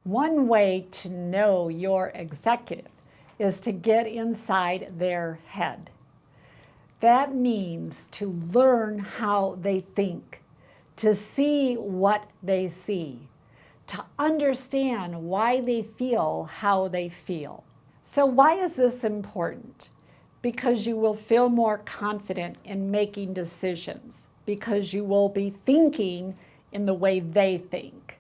One way to know your executive is to get inside their head. That means to learn how they think, to see what they see, to understand why they feel how they feel. So why is this important? Because you will feel more confident in making decisions, because you will be thinking in the way they think.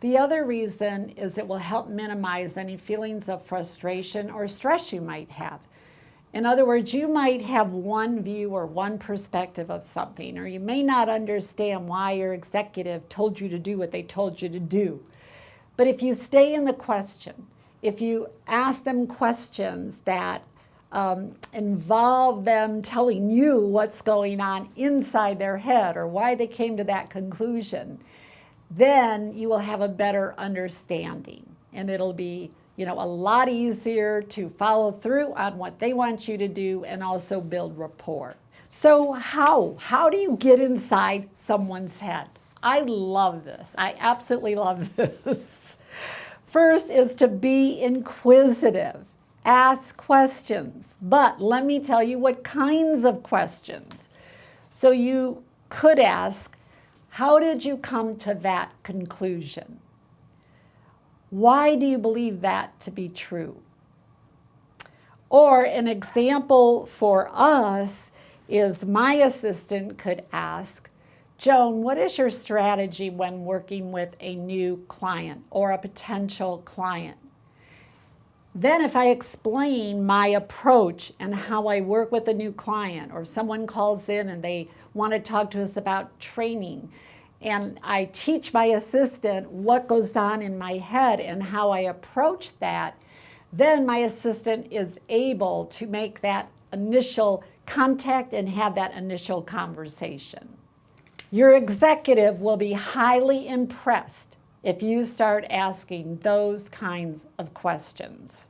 The other reason is it will help minimize any feelings of frustration or stress you might have. In other words, you might have one view or one perspective of something, or you may not understand why your executive told you to do what they told you to do. But if you stay in the question, if you ask them questions that involve them telling you what's going on inside their head or why they came to that conclusion, then you will have a better understanding, and it'll be, a lot easier to follow through on what they want you to do and also build rapport. So how do you get inside someone's head? I love this. I absolutely love this. First is to be inquisitive. Ask questions, but let me tell you what kinds of questions. So you could ask, how did you come to that conclusion? Why do you believe that to be true? Or an example for us is my assistant could ask, Joan, what is your strategy when working with a new client or a potential client? Then if I explain my approach and how I work with a new client, or someone calls in and they want to talk to us about training, and I teach my assistant what goes on in my head and how I approach that, then my assistant is able to make that initial contact and have that initial conversation. Your executive will be highly impressed if you start asking those kinds of questions.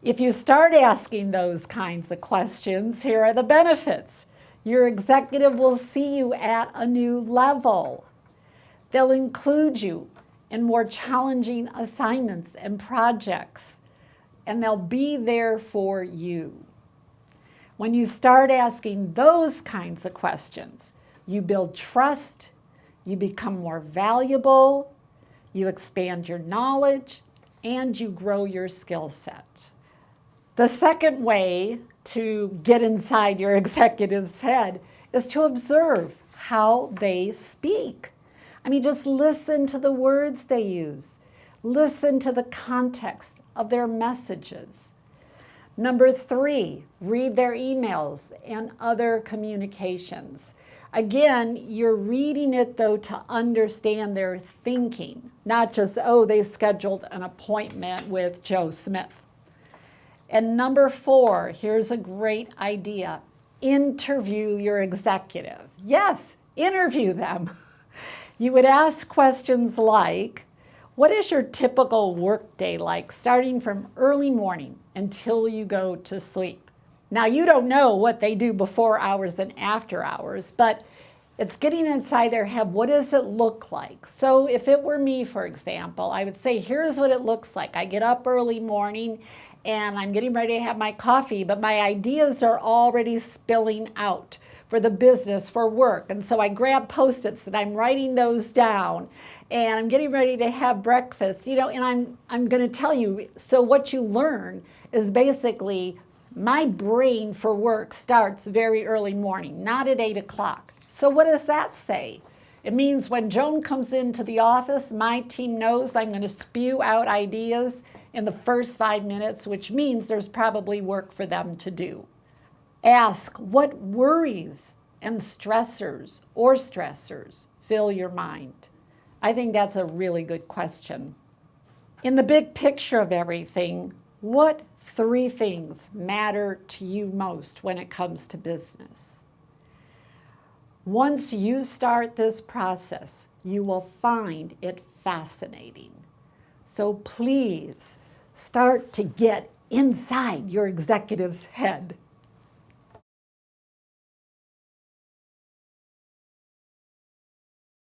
If you start asking those kinds of questions, here are the benefits. Your executive will see you at a new level. They'll include you in more challenging assignments and projects, and they'll be there for you. When you start asking those kinds of questions, you build trust, you become more valuable, you expand your knowledge, and you grow your skill set. The second way to get inside your executive's head is to observe how they speak. Just listen to the words they use. Listen to the context of their messages. Number 3, read their emails and other communications. Again, you're reading it, though, to understand their thinking, not just, they scheduled an appointment with Joe Smith. And number 4, here's a great idea. Interview your executive. Yes, interview them. You would ask questions like, what is your typical workday like, starting from early morning until you go to sleep? Now, you don't know what they do before hours and after hours, but it's getting inside their head. What does it look like? So if it were me, for example, I would say, here's what it looks like. I get up early morning and I'm getting ready to have my coffee, but my ideas are already spilling out for the business, for work. And so I grab Post-its and I'm writing those down, and I'm getting ready to have breakfast, and I'm going to tell you. So what you learn is basically my brain for work starts very early morning, not at 8 o'clock. So what does that say? It means when Joan comes into the office, my team knows I'm going to spew out ideas in the first 5 minutes, which means there's probably work for them to do. Ask what worries and stressors fill your mind. I think that's a really good question. In the big picture of everything, what 3 things matter to you most when it comes to business? Once you start this process, you will find it fascinating. So please start to get inside your executive's head.